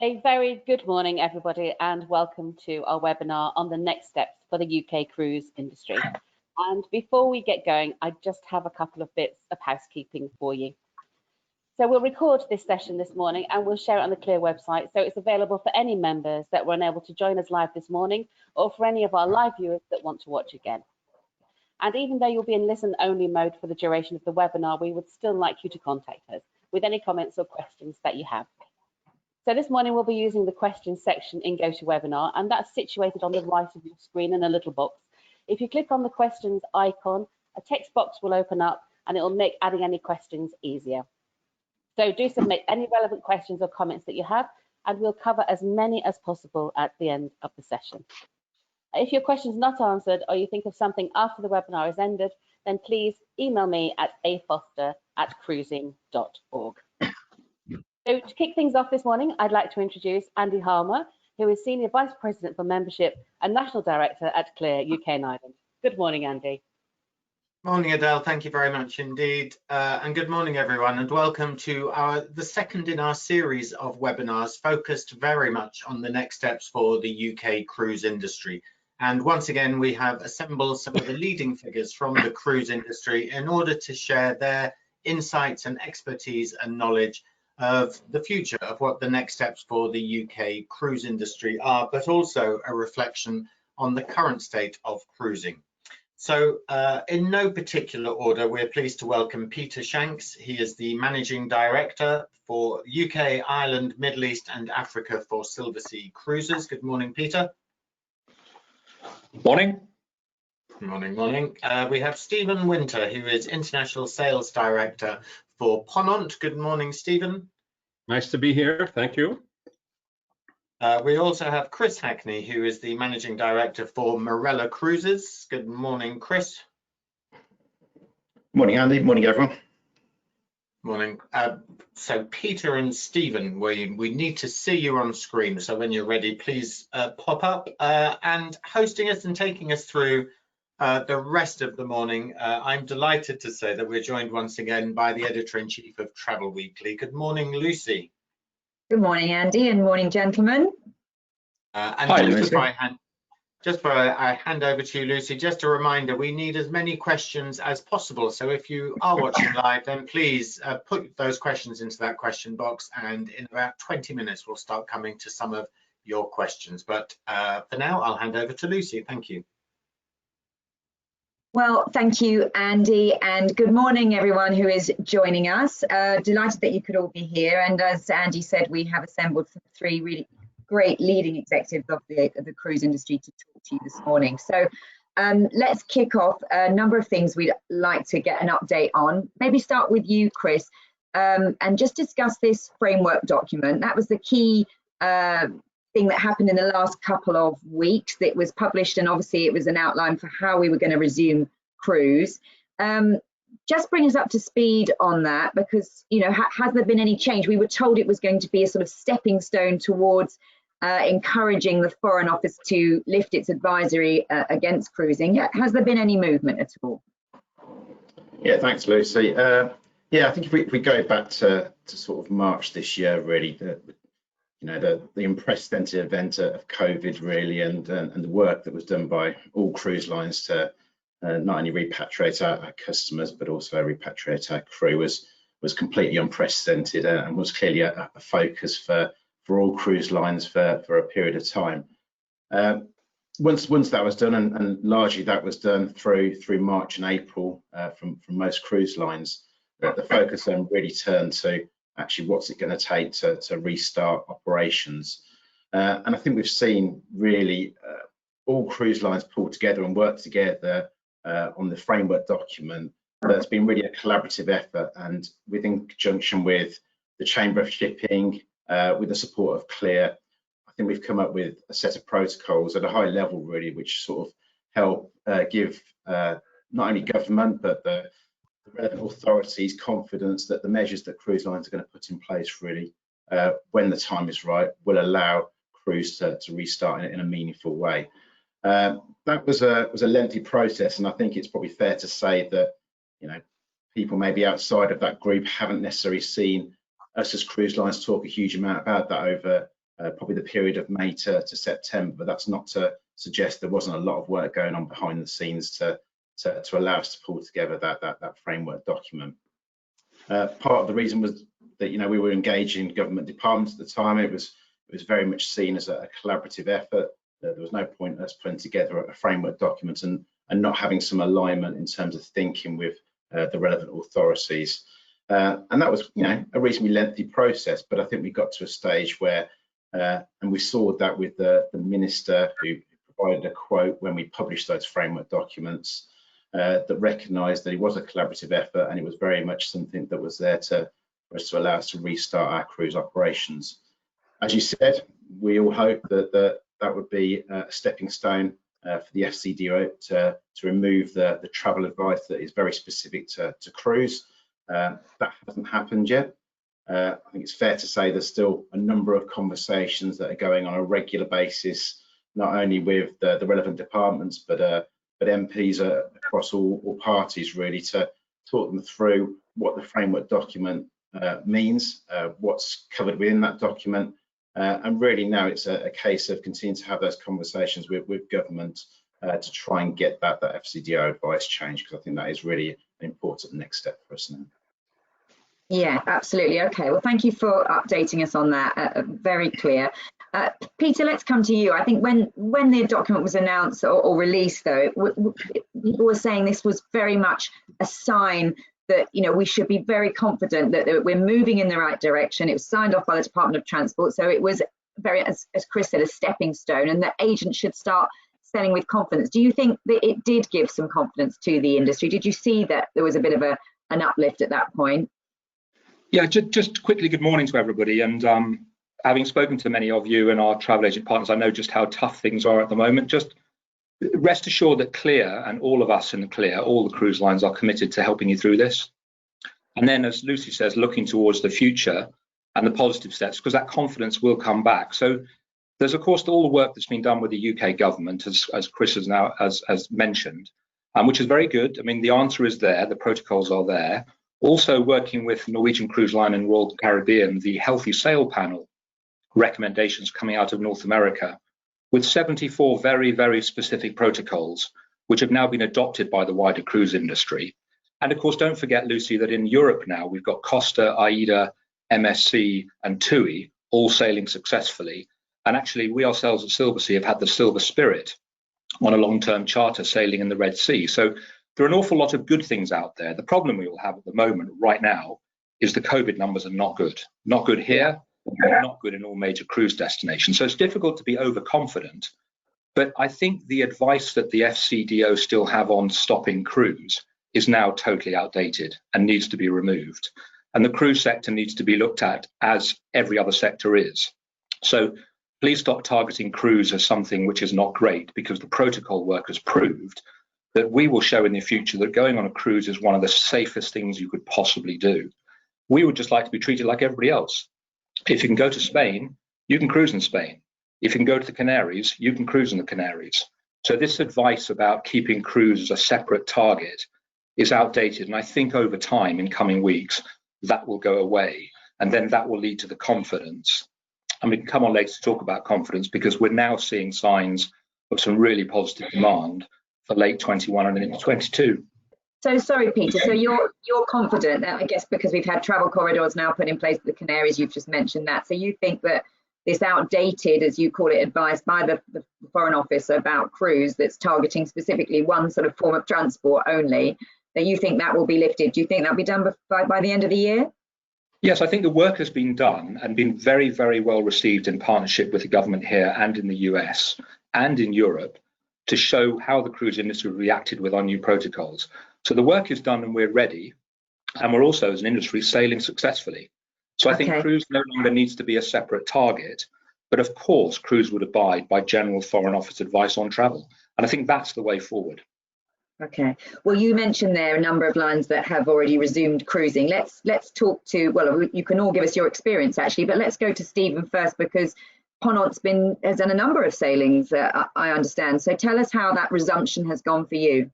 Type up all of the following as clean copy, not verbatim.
A very good morning, everybody, and welcome to our webinar on the next steps for the UK cruise industry. And before we get going, I just have a couple of bits of housekeeping for you. So we'll record this session this morning and we'll share it on the Clia website, so it's available for any members that were unable to join us live this morning, or for any of our live viewers that want to watch again. And even though you'll be in listen-only mode for the duration of the webinar, we would still like you to contact us with any comments or questions that you have. So this morning we'll be using the questions section in GoToWebinar, and that's situated on the right of your screen in a little box. If you click on the questions icon, a text box will open up and it will make adding any questions easier. So do submit any relevant questions or comments that you have, and we'll cover as many as possible at the end of the session. If your question is not answered, or you think of something after the webinar is ended, then please email me at afoster@cruising.org. So to kick things off this morning, I'd like to introduce Andy Harmer, who is Senior Vice President for Membership and National Director at Clia UK and Ireland. Good morning, Andy. Morning, Adele. Thank you very much indeed. And good morning, everyone, and welcome to the second in our series of webinars focused very much on the next steps for the UK cruise industry. And once again, we have assembled some of the leading figures from the cruise industry in order to share their insights and expertise and knowledge of the future of what the next steps for the UK cruise industry are, but also a reflection on the current state of cruising. So in no particular order, we're pleased to welcome Peter Shanks. He is the Managing Director for UK, Ireland, Middle East and Africa for Silversea Cruises. Good morning, Peter. Morning. Morning, morning. We have Stephen Winter, who is International Sales Director for Ponant. Good morning, Stephen. Nice to be here. Thank you. We also have Chris Hackney, who is the Managing Director for Marella Cruises. Good morning, Chris. Morning, Andy. Morning, everyone. Morning. So Peter and Stephen, we need to see you on screen. So when you're ready, please pop up. And hosting us and taking us through the rest of the morning, I'm delighted to say that we're joined once again by the Editor-in-Chief of Travel Weekly. Good morning, Lucy. Good morning, Andy, and morning, gentlemen. And Hi, just before I hand over to you, Lucy, just a reminder, we need as many questions as possible. So if you are watching live, then please put those questions into that question box, and in about 20 minutes, we'll start coming to some of your questions. But for now, I'll hand over to Lucy. Thank you. Well, thank you, Andy, and good morning, everyone who is joining us. Delighted that you could all be here. And as Andy said, we have assembled three really great leading executives of the cruise industry to talk to you this morning. So let's kick off. A number of things we'd like to get an update on. Maybe start with you, Chris, and just discuss this framework document. That was the key thing that happened in the last couple of weeks. That was published, and obviously it was an outline for how we were going to resume cruise. Just bring us up to speed on that, because, you know, has there been any change? We were told it was going to be a sort of stepping stone towards encouraging the Foreign Office to lift its advisory against cruising. Has there been any movement at all? Yeah, thanks, Lucy. Yeah, I think if we go back to sort of March this year, really, the unprecedented event of COVID, really, and the work that was done by all cruise lines to not only repatriate our customers, but also repatriate our crew was completely unprecedented, and was clearly a focus for all cruise lines for a period of time. Once that was done, and largely that was done through March and April from most cruise lines, the focus then really turned to actually what's it going to take to restart operations. And I think we've seen really all cruise lines pull together and work together on the framework document. That's been really a collaborative effort, and within conjunction with the Chamber of Shipping, with the support of Clia, I think we've come up with a set of protocols at a high level, really, which sort of help give not only government but the relevant authorities confidence that the measures that cruise lines are going to put in place, really, when the time is right, will allow cruise to restart in a meaningful way. That was a lengthy process, and I think it's probably fair to say that, you know, people maybe outside of that group haven't necessarily seen us as cruise lines talk a huge amount about that over probably the period of May to September, but that's not to suggest there wasn't a lot of work going on behind the scenes to allow us to pull together that framework document. Part of the reason was that we were engaging government departments at the time. It was very much seen as a collaborative effort. There was no point us putting together a framework document and not having some alignment in terms of thinking with the relevant authorities. And that was a reasonably lengthy process, but I think we got to a stage where, and we saw that with the minister who provided a quote when we published those framework documents, that recognised that it was a collaborative effort and it was very much something that was there for us to allow us to restart our cruise operations. As you said, we all hope that that would be a stepping stone for the FCDO to remove the travel advice that is very specific to cruise. That hasn't happened yet. I think it's fair to say there's still a number of conversations that are going on a regular basis, not only with the relevant departments, but MPs across all parties, really, to talk them through what the framework document means, what's covered within that document, and really now it's a case of continuing to have those conversations with government to try and get that FCDO advice changed, because I think that is really an important next step for us now. Yeah, absolutely. Okay, well, thank you for updating us on that. Very clear. Peter, let's come to you. I think when the document was announced or released, though, people were saying this was very much a sign that we should be very confident that we're moving in the right direction. It was signed off by the Department of Transport, so it was very, as Chris said, a stepping stone, and that agents should start selling with confidence. Do you think that it did give some confidence to the industry? Did you see that there was a bit of an uplift at that point? Yeah, just quickly, good morning to everybody. And having spoken to many of you and our travel agent partners, I know just how tough things are at the moment. Just rest assured that Clia and all of us in Clia, all the cruise lines, are committed to helping you through this. And then, as Lucy says, looking towards the future and the positive steps, because that confidence will come back. So there's, of course, all the work that's been done with the UK government, as Chris has now has mentioned, which is very good. I mean, the answer is there, the protocols are there. Also working with Norwegian Cruise Line and Royal Caribbean, the Healthy Sail Panel recommendations coming out of North America, with 74 very, very specific protocols, which have now been adopted by the wider cruise industry. And of course, don't forget, Lucy, that in Europe now, we've got Costa, AIDA, MSC and TUI all sailing successfully. And actually, we ourselves at Silversea have had the Silver Spirit on a long-term charter sailing in the Red Sea. So there are an awful lot of good things out there. The problem we all have at the moment right now is the COVID numbers are not good. Not good here, not good in all major cruise destinations. So it's difficult to be overconfident. But I think the advice that the FCDO still have on stopping cruise is now totally outdated and needs to be removed. And the cruise sector needs to be looked at as every other sector is. So please stop targeting cruise as something which is not great, because the protocol work has proved that we will show in the future that going on a cruise is one of the safest things you could possibly do. We would just like to be treated like everybody else. If you can go to Spain, you can cruise in Spain. If you can go to the Canaries, you can cruise in the Canaries. So this advice about keeping cruise as a separate target is outdated. And I think over time, in coming weeks, that will go away. And then that will lead to the confidence. And we can come on later to talk about confidence, because we're now seeing signs of some really positive demand for late 21 and into 22. So sorry, Peter, so you're confident, I guess, because we've had travel corridors now put in place for the Canaries, you've just mentioned that. So you think that this outdated, as you call it, advice by the Foreign Office about cruise that's targeting specifically one sort of form of transport only, that you think that will be lifted? Do you think that'll be done by the end of the year? Yes, I think the work has been done and been very, very well received in partnership with the government here and in the US and in Europe to show how the cruise industry reacted with our new protocols. So the work is done and we're ready. And we're also, as an industry, sailing successfully. So I think cruise no longer needs to be a separate target. But of course, cruise would abide by general Foreign Office advice on travel. And I think that's the way forward. Okay. Well, you mentioned there a number of lines that have already resumed cruising. Let's talk to, well, you can all give us your experience, actually, but let's go to Stephen first, because Ponant's has done a number of sailings, I understand. So tell us how that resumption has gone for you.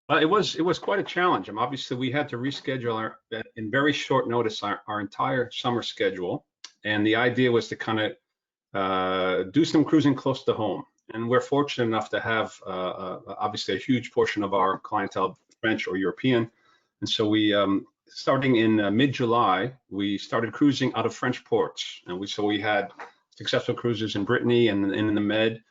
Well, it was quite a challenge. Obviously, we had to reschedule in very short notice our entire summer schedule, And the idea was to kind of do some cruising close to home. And we're fortunate enough to have obviously a huge portion of our clientele French or European. And so we, starting in mid-July, we started cruising out of French ports. And we had successful cruises in Brittany and in the Med.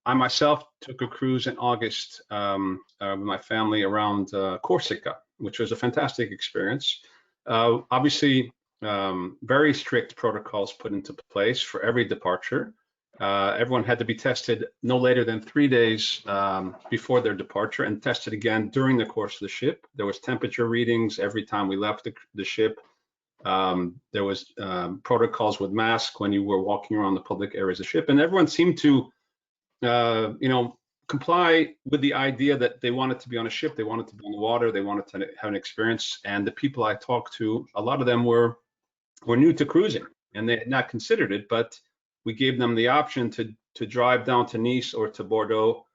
I myself took a cruise in August with my family around Corsica, which was a fantastic experience. Obviously, very strict protocols put into place for every departure. Everyone had to be tested no later than 3 days before their departure and tested again during the course of the ship. There was temperature readings every time we left the ship. There was protocols with masks when you were walking around the public areas of the ship, and everyone seemed to comply with the idea that they wanted to be on a ship, they wanted to be on the water, they wanted to have an experience. And the people I talked to, a lot of them were new to cruising and they had not considered it, but we gave them the option to drive down to Nice or to Bordeaux,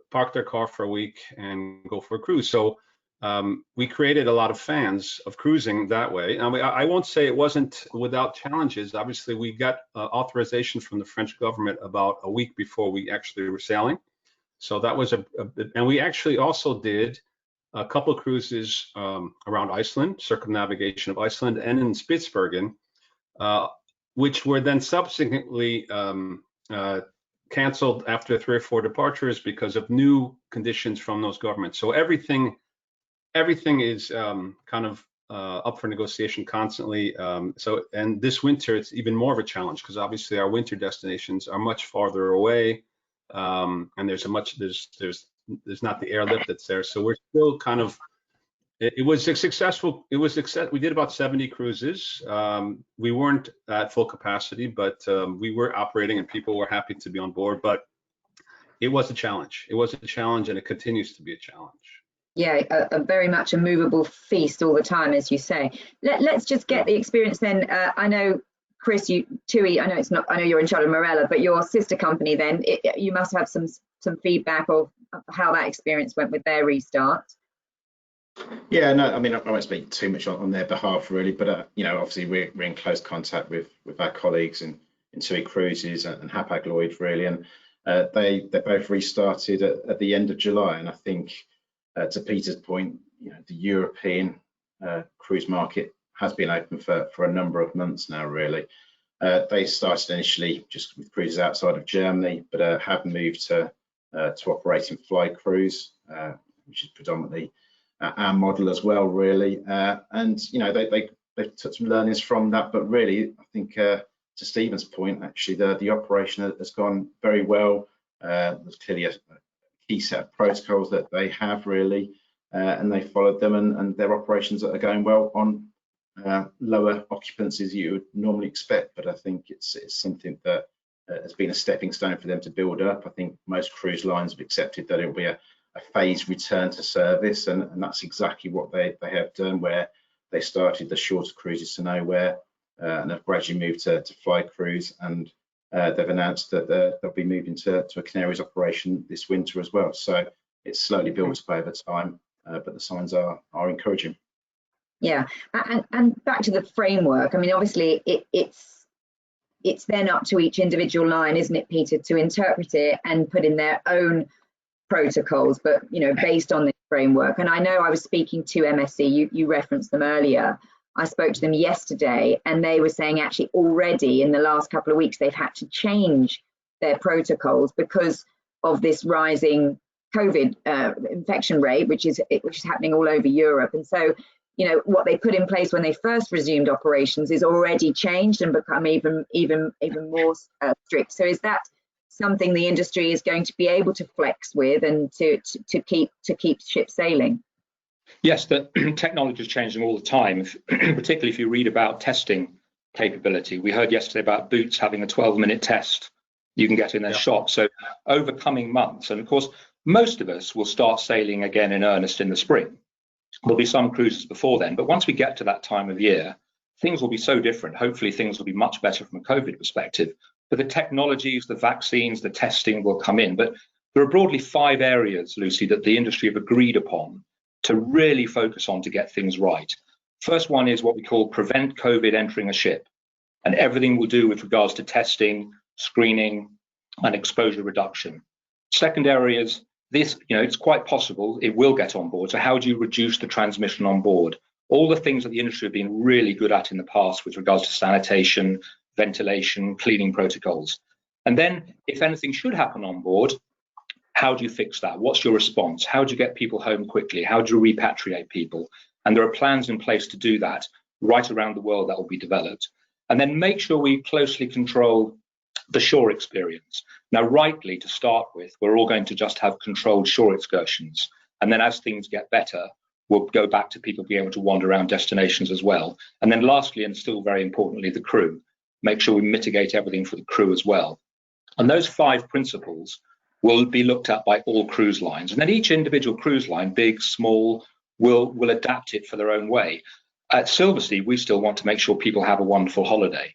park their car for a week and go for a cruise. So we created a lot of fans of cruising that way. I won't say it wasn't without challenges. Obviously, we got authorization from the French government about a week before we actually were sailing. So that was and we actually also did a couple cruises around Iceland, circumnavigation of Iceland, and in Spitsbergen, which were then subsequently canceled after 3 or 4 departures because of new conditions from those governments. So everything is kind of up for negotiation constantly. And this winter, it's even more of a challenge because obviously our winter destinations are much farther away, and there's not the airlift that's there. So we're still kind of. It was successful. We did about 70 cruises. We weren't at full capacity, but we were operating, and people were happy to be on board. But it was a challenge. It was a challenge, and it continues to be a challenge. Yeah, a very much a movable feast all the time, as you say. Let's just get the experience then. I know, Chris, TUI, I know you're in charge of Marella, but your sister company then, you must have some feedback of how that experience went with their restart. Yeah, no, I mean, I won't speak too much on their behalf really, but obviously we're in close contact with our colleagues in TUI Cruises and HapagLloyds really, and they both restarted at the end of July, and I think to Peter's point, the European cruise market has been open for a number of months now really. They started initially just with cruises outside of Germany, but have moved to operating fly cruise, which is predominantly our model as well really, and they took some learnings from that, but really I think to Stephen's point, actually the operation has gone very well. There's clearly a key set of protocols that they have really, and they followed them, and their operations are going well on lower occupancies you would normally expect, but I think it's something that has been a stepping stone for them to build up. I think most cruise lines have accepted that it will be a phased return to service, and that's exactly what they have done, where they started the shorter cruises to nowhere and have gradually moved to fly cruise, and they've announced that they'll be moving to a Canaries operation this winter as well. So it's slowly built up over time, but the signs are encouraging. Yeah, and back to the framework, I mean, obviously it's then up to each individual line, isn't it, Peter, to interpret it and put in their own protocols, but based on this framework. And I know I was speaking to MSC, you referenced them earlier. I spoke to them yesterday, and they were saying actually already in the last couple of weeks they've had to change their protocols because of this rising COVID infection rate, which is happening all over Europe. And so what they put in place when they first resumed operations is already changed and become even more strict. So is that something the industry is going to be able to flex with and to keep ships sailing? Yes, the technology is changing all the time, particularly if you read about testing capability. We heard yesterday about Boots having a 12-minute test you can get in their shop. So over coming months, and of course, most of us will start sailing again in earnest in the spring. There'll be some cruises before then, but once we get to that time of year, things will be so different. Hopefully things will be much better from a COVID perspective. But the technologies, the vaccines, the testing will come in. But there are broadly 5 areas, Lucy, that the industry have agreed upon to really focus on to get things right. First one is what we call prevent COVID entering a ship. and everything we'll do with regards to testing, screening, and exposure reduction. Second area is this, it's quite possible it will get on board. So how do you reduce the transmission on board? All the things that the industry have been really good at in the past with regards to sanitation, ventilation, cleaning protocols. And then if anything should happen on board, how do you fix that? What's your response? How do you get people home quickly? How do you repatriate people? And there are plans in place to do that right around the world that will be developed. And then make sure we closely control the shore experience. Now, rightly, to start with, we're all going to just have controlled shore excursions. And then as things get better, we'll go back to people being able to wander around destinations as well. And then lastly, and still very importantly, the crew. Make sure we mitigate everything for the crew as well. And those 5 principles will be looked at by all cruise lines. And then each individual cruise line, big, small, will adapt it for their own way. At Silversea, we still want to make sure people have a wonderful holiday.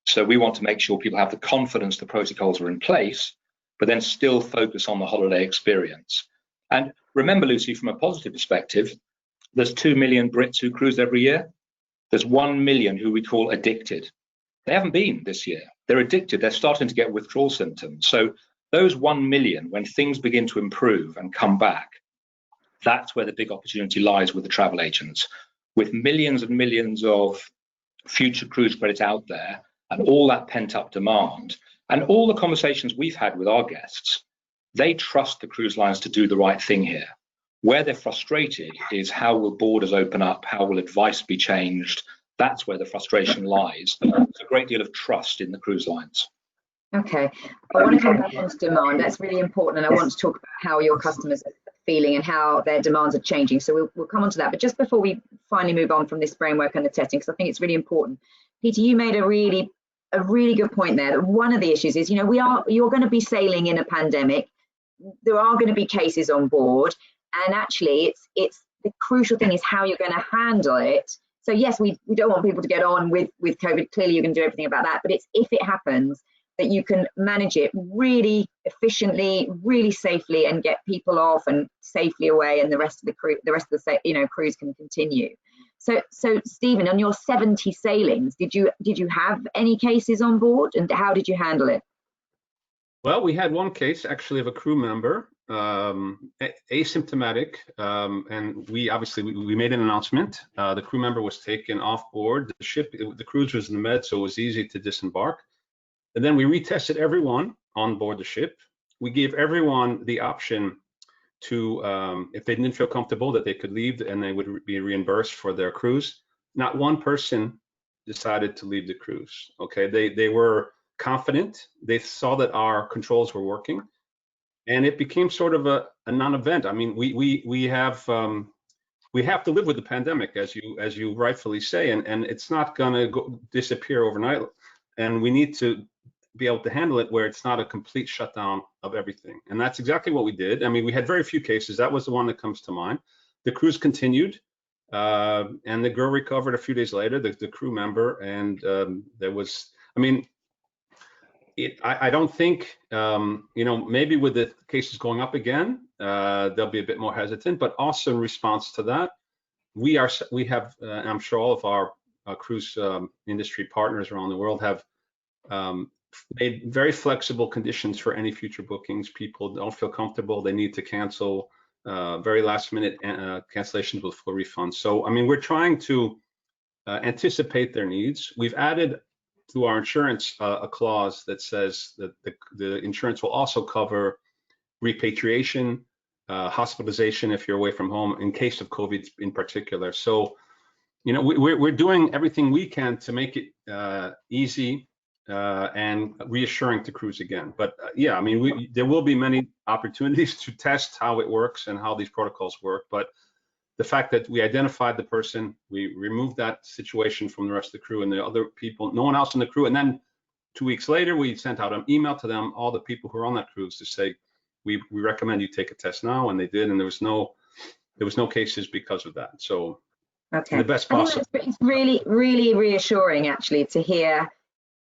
So we want to make sure people have the confidence the protocols are in place, but then still focus on the holiday experience. And remember, Lucy, from a positive perspective, there's 2 million Brits who cruise every year. There's 1 million who we call addicted. They haven't been this year. They're addicted. They're starting to get withdrawal symptoms. So those 1 million, when things begin to improve and come back, that's where the big opportunity lies with the travel agents. With millions and millions of future cruise credits out there and all that pent-up demand and all the conversations we've had with our guests, they trust the cruise lines to do the right thing here. Where they're frustrated is how will borders open up? How will advice be changed? That's where the frustration lies. There's a great deal of trust in the cruise lines. Okay, I want to come back onto demand. That's really important, and I want to talk about how your customers are feeling and how their demands are changing. So we'll come on to that. But just before we finally move on from this framework and the testing, because I think it's really important, Peter, you made a really good point there. That one of the issues is, you're going to be sailing in a pandemic. There are going to be cases on board, and actually, it's the crucial thing is how you're going to handle it. So yes, we don't want people to get on with COVID. Clearly, you're going to do everything about that. But it's if it happens, that you can manage it really efficiently, really safely, and get people off and safely away, and the rest of the cruise can continue. So Stephen, on your 70 sailings, did you have any cases on board, and how did you handle it? Well, we had one case actually of a crew member, asymptomatic, and we made an announcement. The crew member was taken off board the ship. The cruise was in the Med, so it was easy to disembark. And then we retested everyone on board the ship. We gave everyone the option to, if they didn't feel comfortable, that they could leave and they would be reimbursed for their cruise. Not one person decided to leave the cruise. Okay, they were confident. They saw that our controls were working, and it became sort of a non-event. I mean, we have to live with the pandemic, as you rightfully say, and it's not gonna disappear overnight. And we need to be able to handle it where it's not a complete shutdown of everything. And that's exactly what we did. I mean, we had very few cases. That was the one that comes to mind. The cruise continued, and the girl recovered a few days later, the crew member, and there was, I mean, I don't think, maybe with the cases going up again, they'll be a bit more hesitant, but also in response to that, we have, and I'm sure all of our cruise industry partners around the world have made very flexible conditions for any future bookings. People don't feel comfortable, they need to cancel, very last minute cancellations with full refunds. So, I mean, we're trying to anticipate their needs. We've added to our insurance a clause that says that the insurance will also cover repatriation, hospitalization if you're away from home, in case of COVID in particular. So, we're doing everything we can to make it easy and reassuring to cruise again. But yeah, I mean, there will be many opportunities to test how it works and how these protocols work. But the fact that we identified the person, we removed that situation from the rest of the crew and the other people, no one else in the crew. And then 2 weeks later, we sent out an email to them, all the people who are on that cruise, to say, we recommend you take a test now. And they did, and there was no cases because of that. So okay, the best possible. It's really, really reassuring actually to hear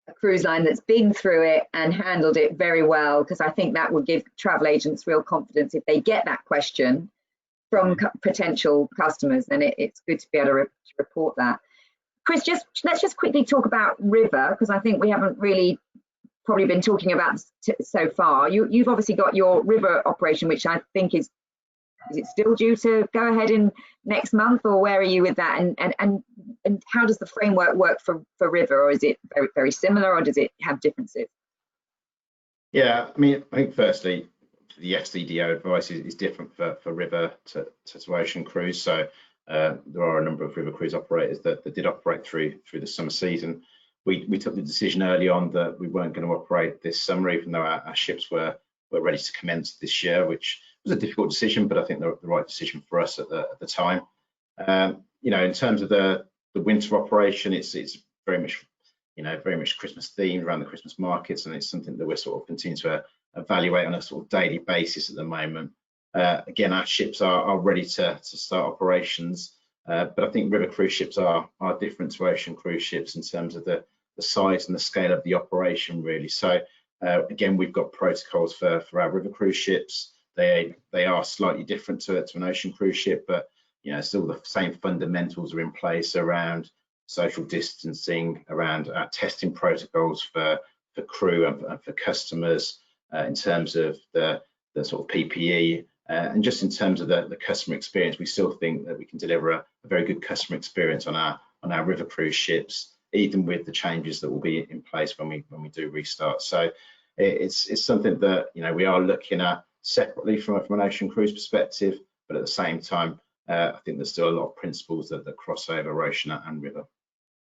a cruise line that's been through it and handled it very well, because I think that will give travel agents real confidence if they get that question from potential customers. Then it's good to be able to report that. Chris, let's just quickly talk about river, because I think we haven't really probably been talking about so far. You've obviously got your river operation, which I think is it still due to go ahead in next month, or where are you with that? And how does the framework work for river, or is it very, very similar, or does it have differences? Yeah, I mean, I think firstly, the XDDO advice is different for river to ocean cruise. So there are a number of river cruise operators that did operate through the summer season. We took the decision early on that we weren't going to operate this summer, even though our ships were ready to commence this year, which was a difficult decision, but I think the right decision for us at the time. You know, in terms of the winter operation, it's very much, you know, very much Christmas themed around the Christmas markets, and it's something that we're sort of continuing to evaluate on a sort of daily basis at the moment. Again, our ships are ready to start operations, but I think river cruise ships are different to ocean cruise ships in terms of the size and the scale of the operation, really. So again, we've got protocols for our river cruise ships. They are slightly different to an ocean cruise ship, but you know, still the same fundamentals are in place around social distancing, around our testing protocols for crew and for customers, in terms of the sort of PPE, and just in terms of the customer experience. We still think that we can deliver a very good customer experience on our river cruise ships, even with the changes that will be in place when we do restart. So it's something that, you know, we are looking at separately from an ocean cruise perspective, but at the same time, I think there's still a lot of principles that cross over ocean and river.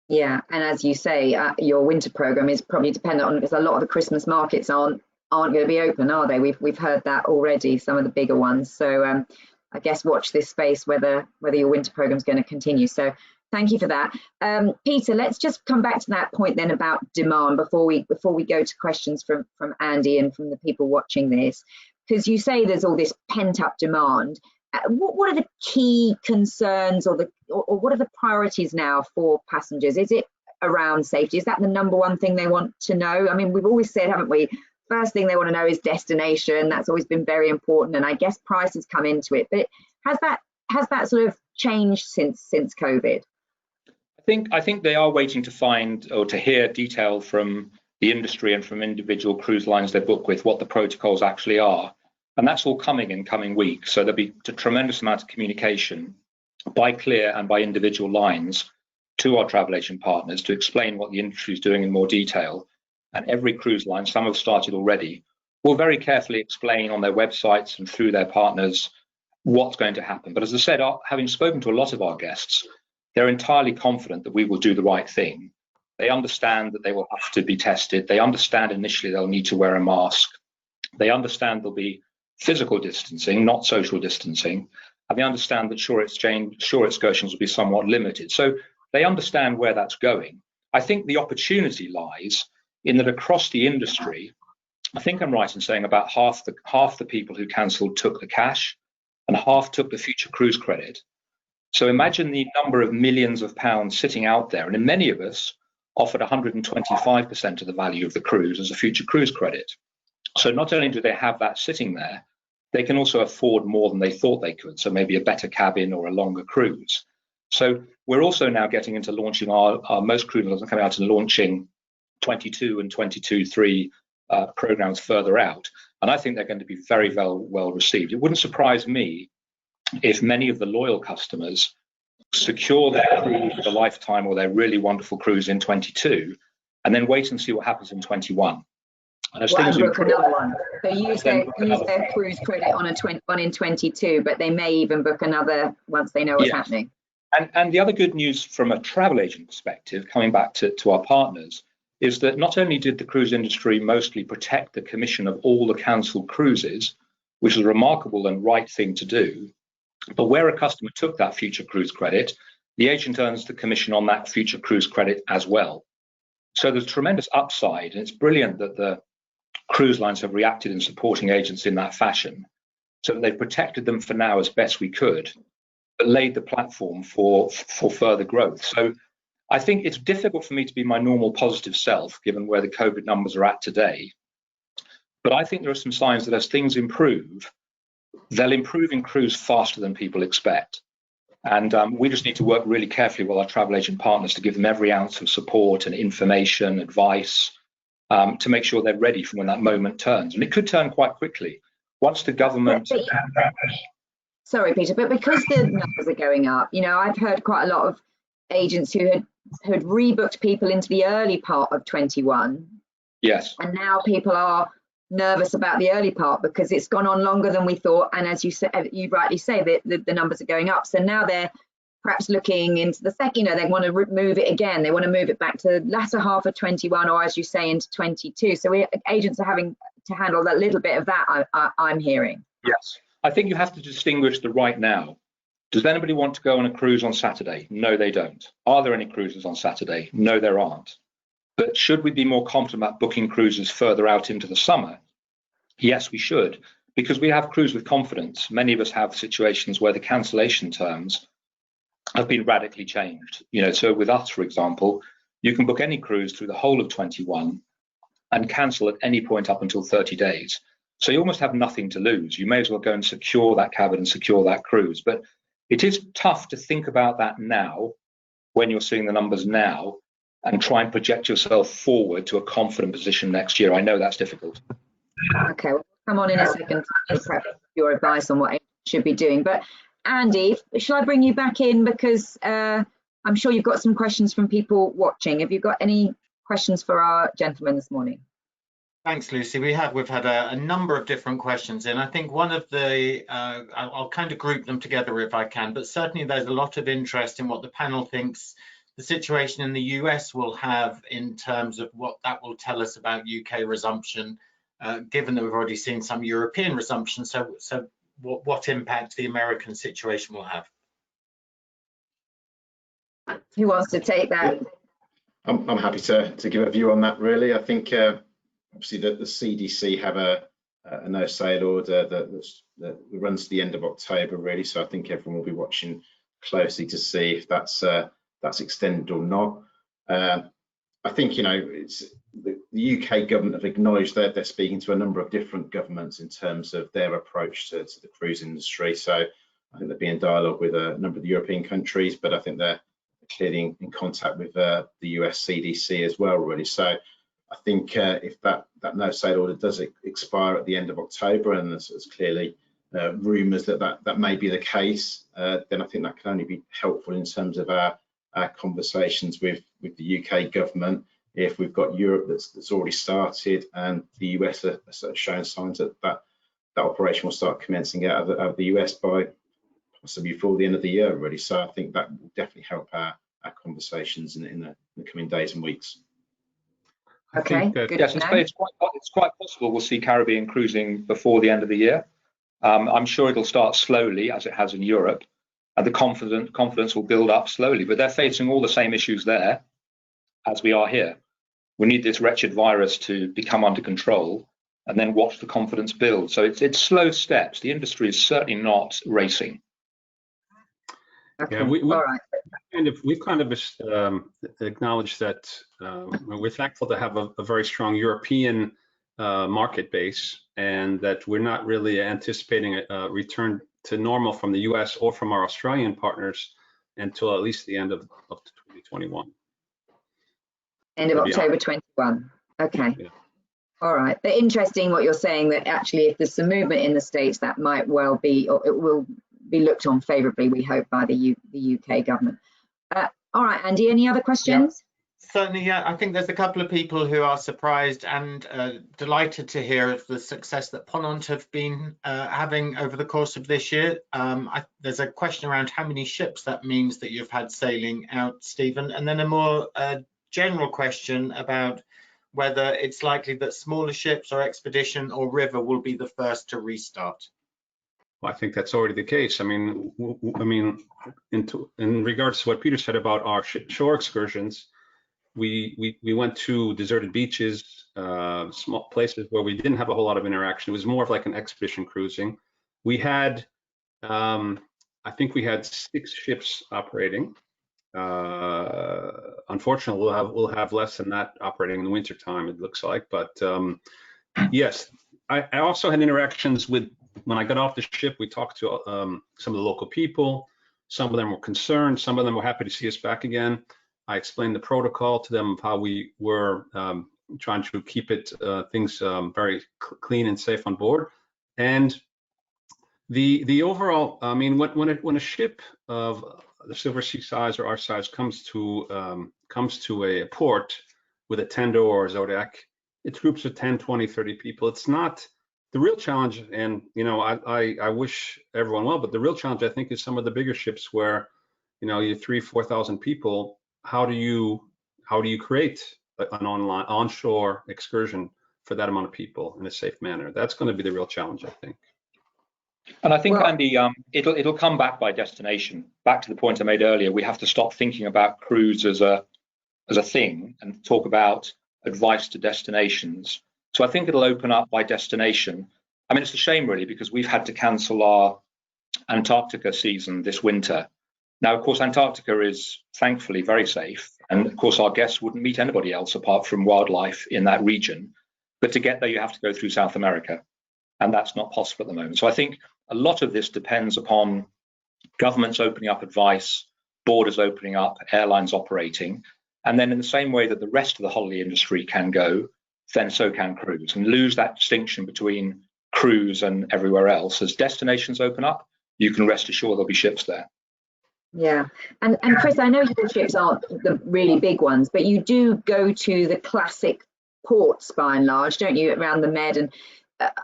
Yeah, and as you say, your winter program is probably dependent on, because a lot of the Christmas markets aren't going to be open, are they? We've heard that already, some of the bigger ones. So I guess watch this space whether your winter program is going to continue. So thank you for that. Peter, let's just come back to that point then about demand before we go to questions from Andy and from the people watching this, because you say there's all this pent up demand. What are the key concerns, or what are the priorities now for passengers? Is it around safety? Is that the number one thing they want to know? I mean, we've always said, haven't we, first thing they want to know is destination. That's always been very important, and I guess prices come into it. But has that sort of changed since COVID? I think they are waiting to find or to hear detail from the industry and from individual cruise lines they book with what the protocols actually are. And that's all coming in coming weeks. So there'll be a tremendous amount of communication by Clia and by individual lines to our travel agent partners to explain what the industry is doing in more detail. And every cruise line, some have started already, will very carefully explain on their websites and through their partners what's going to happen. But as I said, having spoken to a lot of our guests, they're entirely confident that we will do the right thing. They understand that they will have to be tested. They understand initially they'll need to wear a mask. They understand there'll be physical distancing, not social distancing, and they understand that shore excursions will be somewhat limited. So they understand where that's going. I think the opportunity lies in that across the industry, I think I'm right in saying about half the people who cancelled took the cash and half took the future cruise credit. So imagine the number of millions of pounds sitting out there, and many of us offered 125% of the value of the cruise as a future cruise credit. So not only do they have that sitting there, they can also afford more than they thought they could. So maybe a better cabin or a longer cruise. So we're also now getting into launching our most cruise lines are coming out and launching 22 and 22.3 programs further out. And I think they're going to be very well received. It wouldn't surprise me if many of the loyal customers secure their cruise for the lifetime or their really wonderful cruise in 22 and then wait and see what happens in 21. And as things book another one. So use their cruise credit on in 22, but they may even book another once they know what's happening. And the other good news from a travel agent perspective, coming back to our partners, is that not only did the cruise industry mostly protect the commission of all the cancelled cruises, which is a remarkable and right thing to do, but where a customer took that future cruise credit, the agent earns the commission on that future cruise credit as well. So there's tremendous upside, and it's brilliant that the cruise lines have reacted in supporting agents in that fashion, so that they've protected them for now as best we could, but laid the platform for further growth. So I think it's difficult for me to be my normal positive self, given where the COVID numbers are at today. But I think there are some signs that as things improve, they'll improve in cruise faster than people expect. And we just need to work really carefully with our travel agent partners to give them every ounce of support and information, advice, to make sure they're ready for when that moment turns. And it could turn quat quickly. Once the government... Sorry, Peter, but because the numbers are going up, you know, I've heard quite a lot of agents who had rebooked people into the early part of 21. Yes. And now people are nervous about the early part because it's gone on longer than we thought. And as you said, you rightly say that the numbers are going up. So now they're perhaps looking into the second, you know, they want to move it again. They want to move it back to the latter half of 21, or as you say, into 22. So agents are having to handle that little bit of that, I'm hearing. Yes. I think you have to distinguish the right now. Does anybody want to go on a cruise on Saturday? No, they don't. Are there any cruises on Saturday? No, there aren't. But should we be more confident about booking cruises further out into the summer? Yes, we should, because we have cruise with confidence. Many of us have situations where the cancellation terms have been radically changed. You know, so with us, for example, you can book any cruise through the whole of 21 and cancel at any point up until 30 days. So you almost have nothing to lose. You may as well go and secure that cabin and secure that cruise. But it is tough to think about that now, when you're seeing the numbers now, and try and project yourself forward to a confident position next year. I know that's difficult. Okay, we'll come on in a second to perhaps your advice on what agents should be doing. But Andy, shall I bring you back in, because I'm sure you've got some questions from people watching. Have you got any questions for our gentleman this morning? Thanks, Lucy. We've had a number of different questions in. I think one of the, I'll kind of group them together if I can, but certainly there's a lot of interest in what the panel thinks the situation in the US will have in terms of what that will tell us about UK resumption, given that we've already seen some European resumption. So what impact the American situation will have? Who wants to take that? I'm happy to give a view on that, really. I think obviously the CDC have a no sail order that runs to the end of October, really. So I think everyone will be watching closely to see if that's extended or not. I think, you know, it's the UK government have acknowledged that they're speaking to a number of different governments in terms of their approach to the cruise industry. So I think they'll be in dialogue with a number of the European countries, but I think they're clearly in contact with the US CDC as well, really. So I think if that no sail order does expire at the end of October, and there's clearly rumours that may be the case, then I think that can only be helpful in terms of our conversations with the UK government. If we've got Europe that's already started and the US are sort of showing signs that operation will start commencing out of the US by possibly before the end of the year, really. So I think that will definitely help our conversations in the coming days and weeks. Okay, good. Yes, it's quite possible we'll see Caribbean cruising before the end of the year. I'm sure it'll start slowly, as it has in Europe, and the confidence will build up slowly. But they're facing all the same issues there as we are here. We need this wretched virus to become under control, and then watch the confidence build. So it's slow steps. The industry is certainly not racing. Okay. Yeah, all right. we've kind of acknowledged that we're thankful to have a very strong European market base, and that we're not really anticipating a return to normal from the US or from our Australian partners until at least the end of 2021. End of October 21. Okay. Yeah. All right. But interesting what you're saying, that actually if there's some movement in the States, that might well be, or it will be looked on favourably, we hope, by the UK government. All right, Andy, any other questions? Yeah, certainly, yeah. I think there's a couple of people who are surprised and delighted to hear of the success that Ponant have been having over the course of this year. There's a question around how many ships that means that you've had sailing out, Stephen, and then a more general question about whether it's likely that smaller ships or expedition or river will be the first to restart. Well, I think that's already the case. I mean, in regards to what Peter said about our shore excursions, we went to deserted beaches, small places where we didn't have a whole lot of interaction. It was more of like an expedition cruising. We had, I think we had 6 ships operating. Unfortunately, we'll have less than that operating in the wintertime, it looks like. But yes, I also had interactions with, when I got off the ship, we talked to some of the local people. Some of them were concerned. Some of them were happy to see us back again. I explained the protocol to them of how we were trying to keep things very clean and safe on board. And the overall, I mean, when a ship of the Silversea size or our size comes to a port with a tender or a Zodiac, it's groups of 10, 20, 30 people. It's not the real challenge, and I wish everyone well, but the real challenge I think is some of the bigger ships where you 3,000, 4,000 people. How do you create an onshore excursion for that amount of people in a safe manner? That's going to be the real challenge, I think. And I think, Andy, it'll come back by destination. Back to the point I made earlier, we have to stop thinking about cruise as a thing and talk about advice to destinations. So I think it'll open up by destination. I mean, it's a shame really, because we've had to cancel our Antarctica season this winter. Now, of course, Antarctica is thankfully very safe. And of course, our guests wouldn't meet anybody else apart from wildlife in that region. But to get there, you have to go through South America. And that's not possible at the moment. So I think a lot of this depends upon governments opening up advice, borders opening up, airlines operating. And then in the same way that the rest of the holiday industry can go, then so can cruise, and lose that distinction between cruise and everywhere else. As destinations open up, you can rest assured there'll be ships there. Yeah, and Chris, I know your ships aren't the really big ones, but you do go to the classic ports by and large, don't you, around the Med and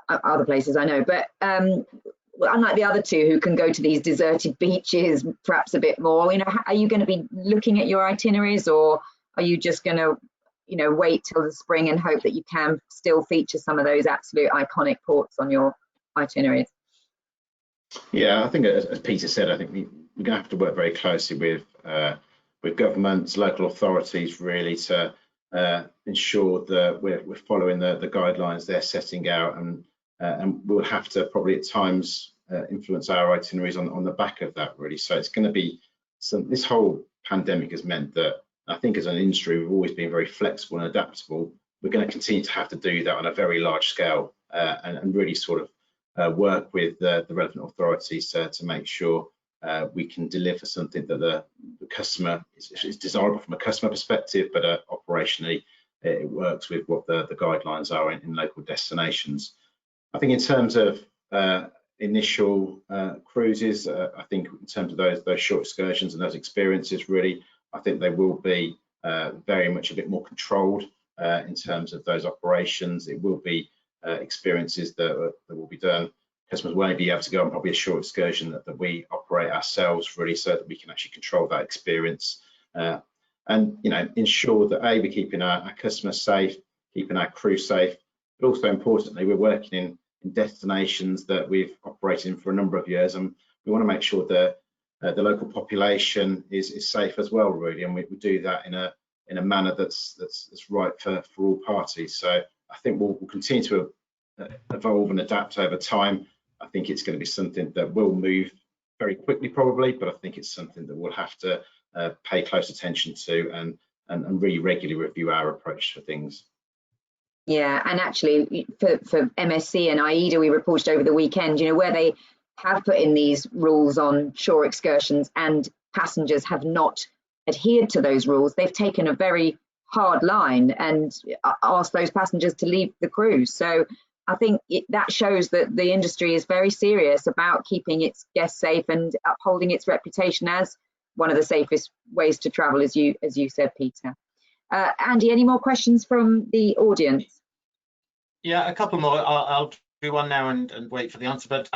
other places I know. But unlike the other two who can go to these deserted beaches perhaps a bit more, are you going to be looking at your itineraries, or are you just going to wait till the spring and hope that you can still feature some of those absolute iconic ports on your itineraries? Yeah, I think as Peter said, I think we're going to have to work very closely with governments, local authorities, really, to ensure that we're following the guidelines they're setting out, and we'll have to probably at times influence our itineraries on the back of that, really. So it's going to be this whole pandemic has meant that I think as an industry we've always been very flexible and adaptable. We're going to continue to have to do that on a very large scale, and really sort of work with the relevant authorities to make sure we can deliver something that the customer is desirable from a customer perspective, but operationally it works with what the guidelines are in local destinations. I think in terms of initial cruises, I think in terms of those short excursions and those experiences, really, I think they will be very much a bit more controlled in terms of those operations. It will be experiences that will be done. Customers won't be able to go on probably a short excursion that we operate ourselves, really, so that we can actually control that experience and ensure that we're keeping our customers safe, keeping our crew safe, but also importantly we're working in destinations that we've operated in for a number of years, and we want to make sure that the local population is safe as well, really, and we do that in a manner that's right for all parties. So I think we'll continue to evolve and adapt over time. I think it's going to be something that will move very quickly probably, but I think it's something that we'll have to pay close attention to and really regularly review our approach to things. Yeah, and actually for MSC and AIDA, we reported over the weekend, where they have put in these rules on shore excursions and passengers have not adhered to those rules, they've taken a very hard line and asked those passengers to leave the cruise. So I think that shows that the industry is very serious about keeping its guests safe and upholding its reputation as one of the safest ways to travel, as you said, Peter. Andy, any more questions from the audience? Yeah, a couple more. I'll do one now and wait for the answer, but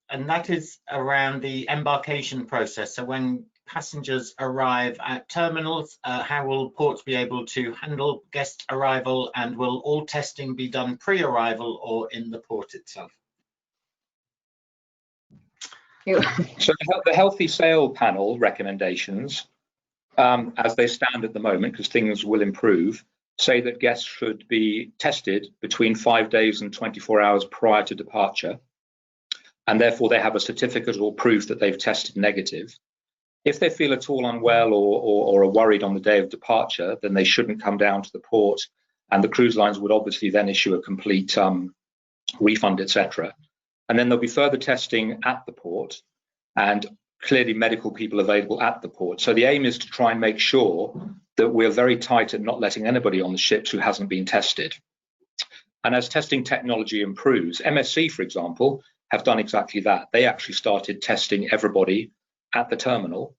and that is around the embarkation process. So when passengers arrive at terminals, how will ports be able to handle guest arrival, and will all testing be done pre-arrival or in the port itself? So the Healthy Sail Panel recommendations, as they stand at the moment, because things will improve, say that guests should be tested between 5 days and 24 hours prior to departure, and therefore they have a certificate or proof that they've tested negative. If they feel at all unwell or are worried on the day of departure, then they shouldn't come down to the port, and the cruise lines would obviously then issue a complete refund, etc. And then there'll be further testing at the port, and clearly medical people available at the port. So the aim is to try and make sure that we're very tight at not letting anybody on the ships who hasn't been tested. And as testing technology improves, MSC, for example, have done exactly that. They actually started testing everybody at the terminal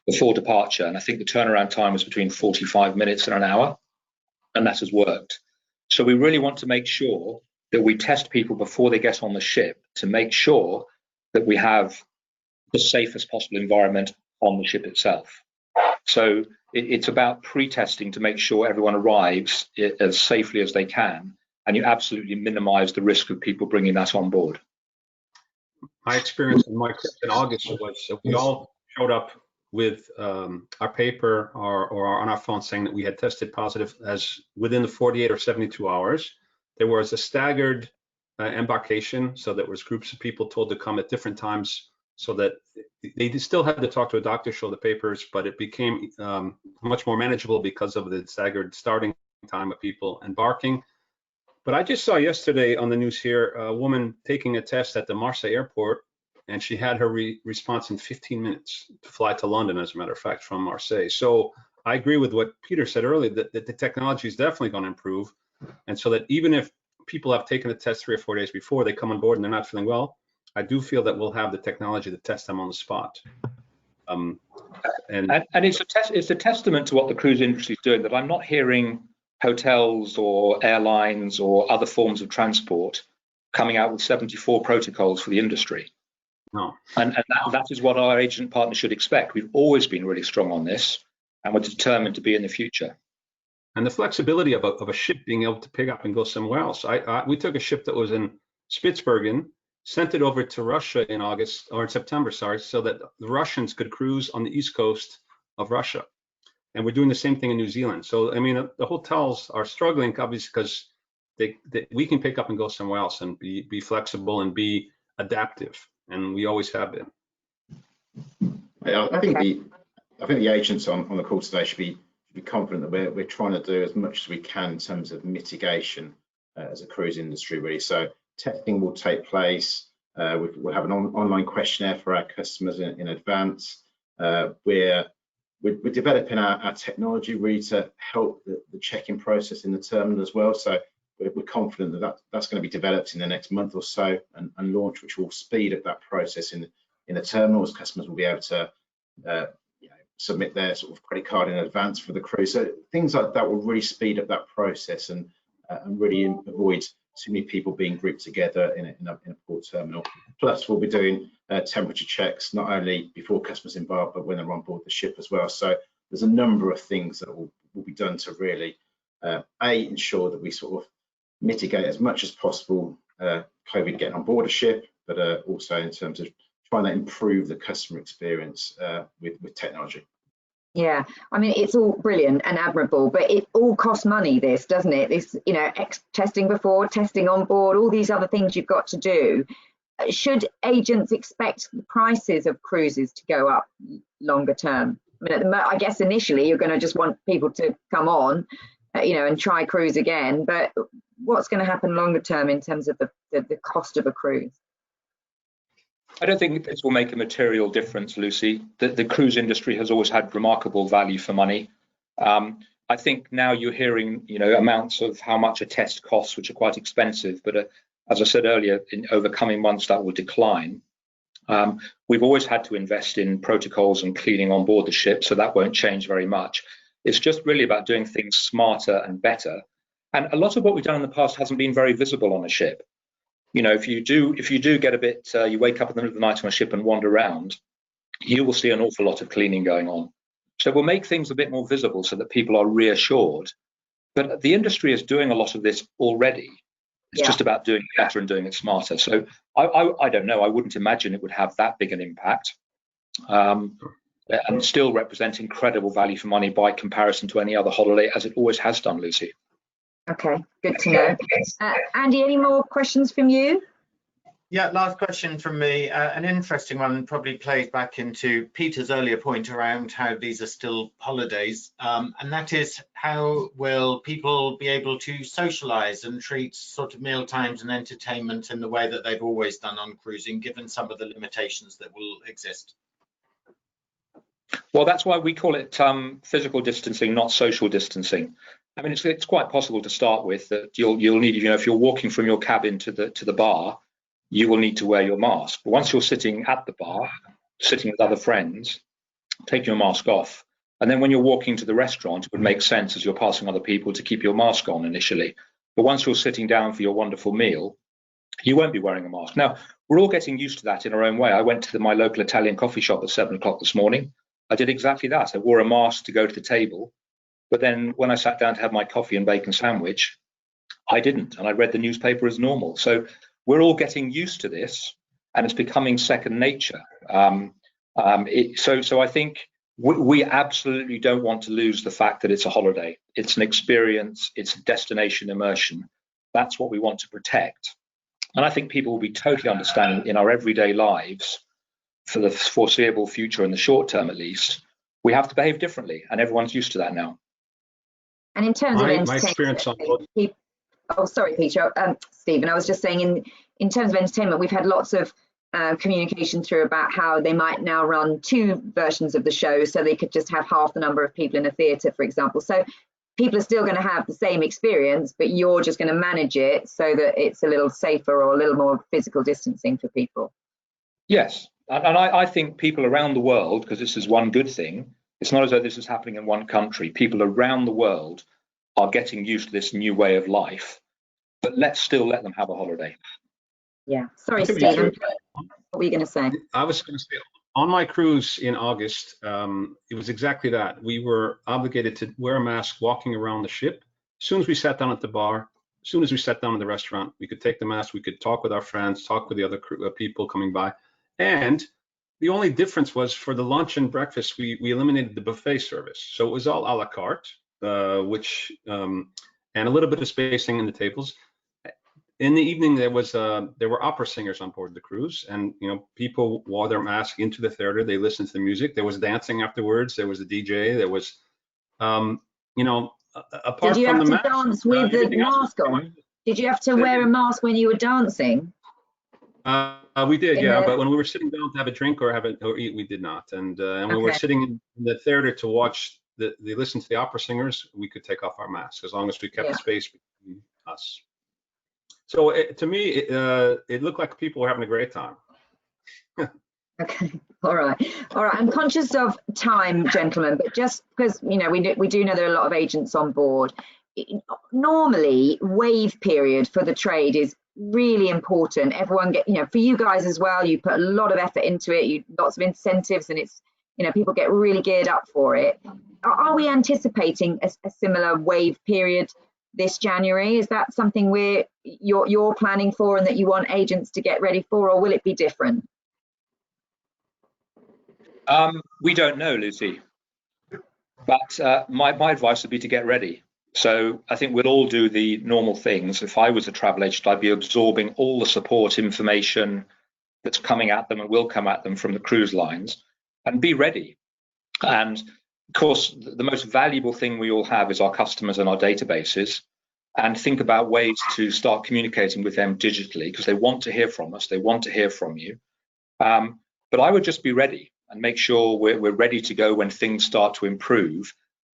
before departure. And I think the turnaround time was between 45 minutes and an hour, and that has worked. So we really want to make sure that we test people before they get on the ship to make sure that we have the safest possible environment on the ship itself. So it's about pre-testing to make sure everyone arrives as safely as they can, and you absolutely minimize the risk of people bringing that on board. My experience in my trip in August was we all showed up with our paper or on our phone saying that we had tested positive as within the 48 or 72 hours. There was a staggered embarkation, so there was groups of people told to come at different times so that they still had to talk to a doctor, show the papers, but it became much more manageable because of the staggered starting time of people embarking. But I just saw yesterday on the news here a woman taking a test at the Marseille airport, and she had her response in 15 minutes to fly to London, as a matter of fact, from Marseille. So I agree with what Peter said earlier, that the technology is definitely going to improve. And so that even if people have taken the test 3 or 4 days before they come on board and they're not feeling well, I do feel that we'll have the technology to test them on the spot. And it's a testament to what the cruise industry is doing that I'm not hearing hotels or airlines or other forms of transport coming out with 74 protocols for the industry. No. And that is what our agent partners should expect. We've always been really strong on this, and we're determined to be in the future. And the flexibility of a ship being able to pick up and go somewhere else. We took a ship that was in Spitsbergen, sent it over to Russia in August or in September, sorry, so that the Russians could cruise on the east coast of Russia. And we're doing the same thing in New Zealand. So, I mean, the hotels are struggling, obviously, because we can pick up and go somewhere else and be flexible and be adaptive. And we always have been. I think the agents on the call today should be confident that we're trying to do as much as we can in terms of mitigation as a cruise industry, really. So testing will take place. We'll have an online questionnaire for our customers in advance. We're developing our technology really to help the check-in process in the terminal as well. So we're confident that's going to be developed in the next month or so and launch, which will speed up that process in the terminals. Customers will be able to submit their sort of credit card in advance for the cruise. So things like that will really speed up that process and really avoid too many people being grouped together in a port terminal. Plus, we'll be doing temperature checks not only before customers embark, but when they're on board the ship as well. So there's a number of things that will be done to really ensure that we sort of mitigate as much as possible COVID getting on board a ship, but also in terms of trying to improve the customer experience with technology. Yeah, I mean, it's all brilliant and admirable, but it all costs money, this, doesn't it? This, testing before, testing on board, all these other things you've got to do. Should agents expect the prices of cruises to go up longer term? I mean, I guess initially you're going to just want people to come on, and try cruise again, but what's going to happen longer term in terms of the cost of a cruise? I don't think this will make a material difference, Lucy. The cruise industry has always had remarkable value for money. I think now you're hearing, amounts of how much a test costs, which are quite expensive. But as I said earlier, over coming months, that will decline. We've always had to invest in protocols and cleaning on board the ship, so that won't change very much. It's just really about doing things smarter and better. And a lot of what we've done in the past hasn't been very visible on a ship. If you do get a bit, you wake up in the middle of the night on a ship and wander around, you will see an awful lot of cleaning going on. So we'll make things a bit more visible so that people are reassured. But the industry is doing a lot of this already. It's just about doing it better and doing it smarter. So I don't know. I wouldn't imagine it would have that big an impact, and still represent incredible value for money by comparison to any other holiday, as it always has done, Lucy. Okay, good to know. Andy, any more questions from you? Yeah, last question from me. An interesting one, probably plays back into Peter's earlier point around how these are still holidays, and that is, how will people be able to socialize and treat sort of meal times and entertainment in the way that they've always done on cruising, given some of the limitations that will exist? Well, that's why we call it physical distancing, not social distancing. I mean, it's quite possible to start with that you'll need, you know, if you're walking from your cabin to the bar, you will need to wear your mask. But once you're sitting at the bar, sitting with other friends, take your mask off. And then when you're walking to the restaurant, it would make sense as you're passing other people to keep your mask on initially. But once you're sitting down for your wonderful meal, you won't be wearing a mask. Now, we're all getting used to that in our own way. I went to my local Italian coffee shop at 7 o'clock this morning. I did exactly that. I wore a mask to go to the table. But then when I sat down to have my coffee and bacon sandwich, I didn't. And I read the newspaper as normal. So we're all getting used to this, and it's becoming second nature. So I think we absolutely don't want to lose the fact that it's a holiday. It's an experience. It's a destination immersion. That's what we want to protect. And I think people will be totally understanding in our everyday lives for the foreseeable future, in the short term at least, we have to behave differently, and everyone's used to that now. And in terms of my experience on oh, sorry, Peter, Stephen, I was just saying in terms of entertainment, we've had lots of communication through about how they might now run 2 versions of the show, so they could just have half the number of people in a theatre, for example. So people are still going to have the same experience, but you're just going to manage it so that it's a little safer or a little more physical distancing for people. Yes, and I think people around the world, because this is one good thing, it's not as though this is happening in one country. People around the world are getting used to this new way of life, but let's still let them have a holiday. Yeah, sorry, Stephen, what were you going to say? I was going to say, on my cruise in August, it was exactly that. We were obligated to wear a mask walking around the ship. As soon as we sat down at the bar, as soon as we sat down in the restaurant, we could take the mask, we could talk with our friends, talk with the other people coming by. And the only difference was for the lunch and breakfast, we eliminated the buffet service. So it was all a la carte, and a little bit of spacing in the tables. In the evening, there were opera singers on board the cruise, and people wore their mask into the theater. They listened to the music. There was dancing afterwards. There was a DJ. There was, apart Did you from have the to dance with the mask on? Did you have to wear a mask when you were dancing? We did, yeah. But when we were sitting down to have a drink or eat, we did not. And when we were sitting in the theater to watch they listen to the opera singers, we could take off our masks as long as we kept the space between us. So to me, it looked like people were having a great time. Okay, all right. I'm conscious of time, gentlemen, but just because we do know there are a lot of agents on board. Normally, wave period for the trade is really important. Everyone for you guys as well. You put a lot of effort into it. Lots of incentives, and it's people get really geared up for it. Are we anticipating a similar wave period this January? Is that something you're planning for and that you want agents to get ready for, or will it be different? We don't know, Lucy, but my advice would be to get ready. So I think we'll all do the normal things. If I was a travel agent, I'd be absorbing all the support information that's coming at them and will come at them from the cruise lines, and be ready. And of course, the most valuable thing we all have is our customers and our databases, and think about ways to start communicating with them digitally, because they want to hear from us, they want to hear from you. But I would just be ready and make sure we're ready to go when things start to improve.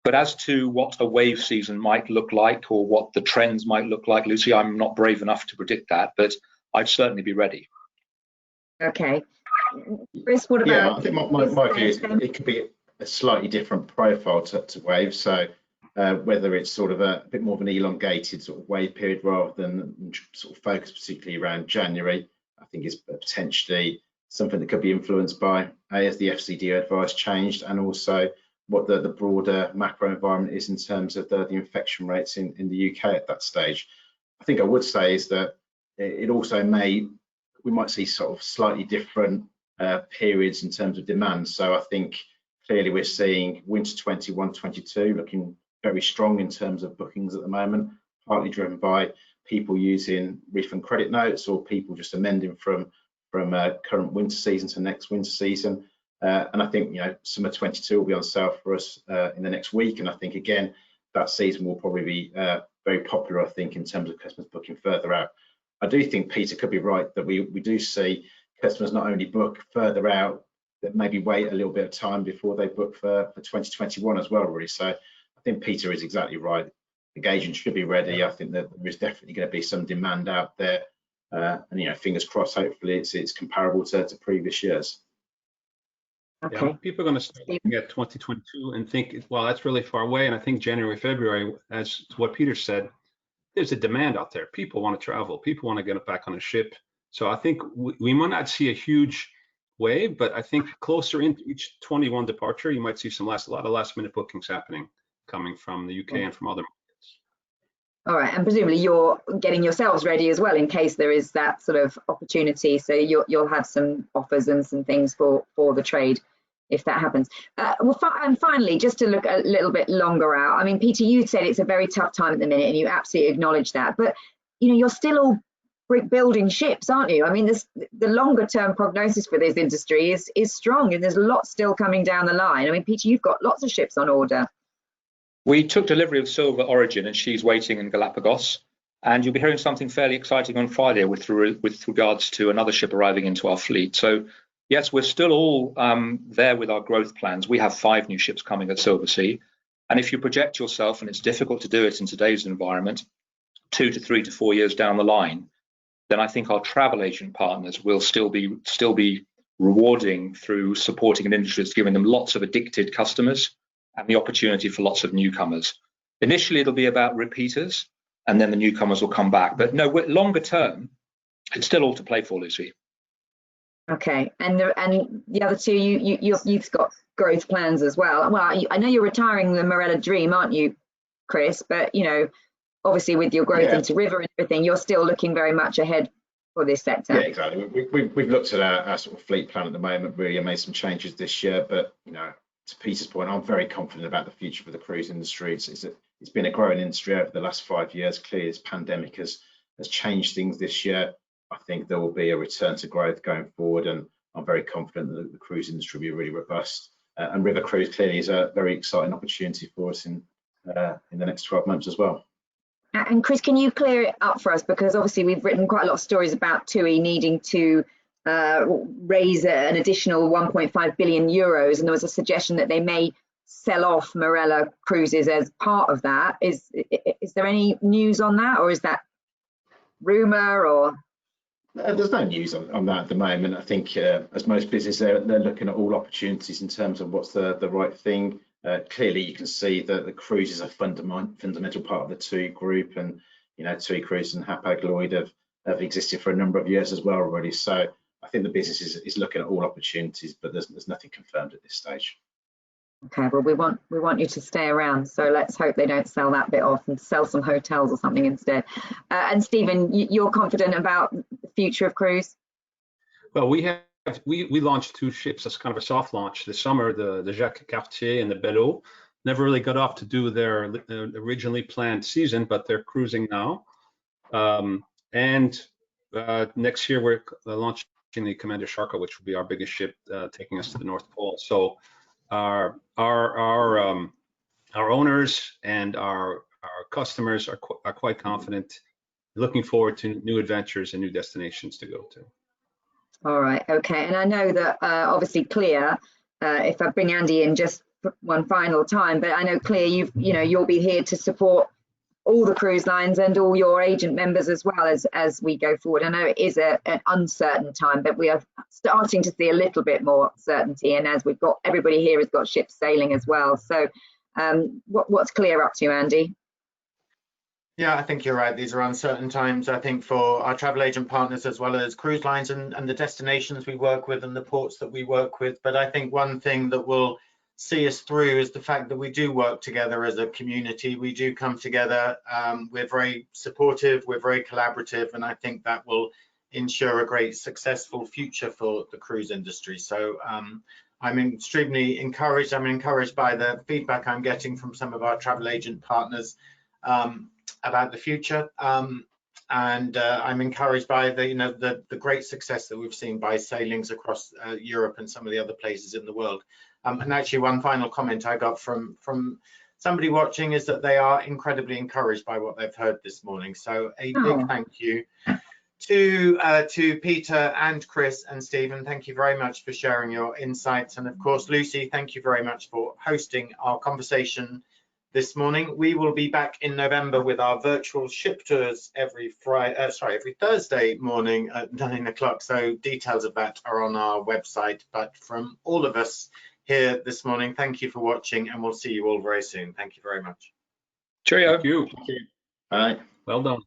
But as to what a wave season might look like or what the trends might look like, Lucy, I'm not brave enough to predict that, but I'd certainly be ready. Okay. Chris, what about? Yeah, I think my view is it could be a slightly different profile to wave. So whether it's sort of a bit more of an elongated sort of wave period rather than sort of focus particularly around January, I think is potentially something that could be influenced by as the FCD advice changed, and also what the broader macro environment is in terms of the infection rates in the UK at that stage. I think I would say is that it also we might see sort of slightly different periods in terms of demand. So I think clearly we're seeing winter 21-22 looking very strong in terms of bookings at the moment, partly driven by people using refund credit notes or people just amending from current winter season to next winter season. And I think summer 22 will be on sale for us in the next week, and I think again that season will probably be very popular, I think, in terms of customers booking further out. I do think Peter could be right that we do see customers not only book further out that maybe wait a little bit of time before they book for 2021 as well, really. So I think Peter is exactly right. The agent should be ready. I think that there is definitely going to be some demand out there, and fingers crossed. Hopefully, it's comparable to previous years. Okay. Yeah, people are going to start looking at 2022 and think, well, that's really far away. And I think January, February, as what Peter said, there's a demand out there. People want to travel. People want to get back on a ship. So I think we might not see a huge wave, but I think closer into each 21 departure, you might see a lot of last-minute bookings happening, coming from the UK and from other markets. All right, and presumably you're getting yourselves ready as well in case there is that sort of opportunity. So you'll have some offers and some things for the trade if that happens. And finally, just to look a little bit longer out, I mean, Peter, you said it's a very tough time at the minute, and you absolutely acknowledge that. But you're still all building ships, aren't you? I mean, the longer term prognosis for this industry is strong, and there's lots still coming down the line. I mean, Peter, you've got lots of ships on order. We took delivery of Silver Origin, and she's waiting in Galapagos. And you'll be hearing something fairly exciting on Friday with regards to another ship arriving into our fleet. So yes, we're still all there with our growth plans. We have 5 new ships coming at Silversea. And if you project yourself, and it's difficult to do it in today's environment, 2 to 3 to 4 years down the line, then I think our travel agent partners will still be rewarding through supporting an industry that's giving them lots of addicted customers and the opportunity for lots of newcomers. Initially, it'll be about repeaters, and then the newcomers will come back. But no, longer term, it's still all to play for, Lucy. Okay, and the other two, you've got growth plans as well. Well, I know you're retiring the Marella Dream, aren't you, Chris? But obviously with your growth into river and everything, you're still looking very much ahead for this sector. Yeah, exactly. We've looked at our sort of fleet plan at the moment. Really, I made some changes this year, but to Peter's point, I'm very confident about the future for the cruise industry. It's been a growing industry over the last 5 years. Clearly, this pandemic has changed things this year. I think there will be a return to growth going forward, and I'm very confident that the cruise industry will be really robust. And river cruise clearly is a very exciting opportunity for us in the next 12 months as well. And Chris, can you clear it up for us? Because obviously we've written quite a lot of stories about TUI needing to raise an additional 1.5 billion euros, and there was a suggestion that they may sell off Marella Cruises as part of that. Is there any news on that, or is that rumour, or? There's no news on that at the moment. I think as most businesses, they're looking at all opportunities in terms of what's the right thing. Clearly, you can see that the cruise is a fundamental part of the TUI group, and TUI Cruise and HapagLloyds have existed for a number of years as well already. So I think the business is looking at all opportunities, but there's nothing confirmed at this stage. Okay, well, we want you to stay around, so let's hope they don't sell that bit off and sell some hotels or something instead. And Stephen, you're confident about the future of cruise? Well, we launched 2 ships as kind of a soft launch this summer, the Jacques Cartier and the Belleau. Never really got off to do their originally planned season, but they're cruising now. And next year we're launching the Commander Sharko, which will be our biggest ship, taking us to the North Pole. So our owners and our customers are quite confident, looking forward to new adventures and new destinations to go to. All right, okay. And I know that obviously Clia, if I bring Andy in just one final time, but I know Clia, you'll be here to support all the cruise lines and all your agent members as well as we go forward. I know it is an uncertain time, but we are starting to see a little bit more certainty. And as we've got, everybody here has got ships sailing as well. So what's Clia up to, Andy? Yeah, I think you're right. These are uncertain times, I think, for our travel agent partners as well as cruise lines and the destinations we work with and the ports that we work with. But I think one thing that will see us through is the fact that we do work together as a community. We do come together. We're very supportive, we're very collaborative, and I think that will ensure a great successful future for the cruise industry. So I'm extremely encouraged. I'm encouraged by the feedback I'm getting from some of our travel agent partners about the future, and I'm encouraged by the great success that we've seen by sailings across Europe and some of the other places in the world. And actually, one final comment I got from somebody watching is that they are incredibly encouraged by what they've heard this morning. So a big thank you To Peter and Chris and Stephen, thank you very much for sharing your insights. And of course, Lucy, thank you very much for hosting our conversation this morning. We will be back in November with our virtual ship tours every Thursday morning at 9 o'clock. So details of that are on our website. But from all of us here this morning, thank you for watching, and we'll see you all very soon. Thank you very much. Cheerio. Thank you. Bye. Well done.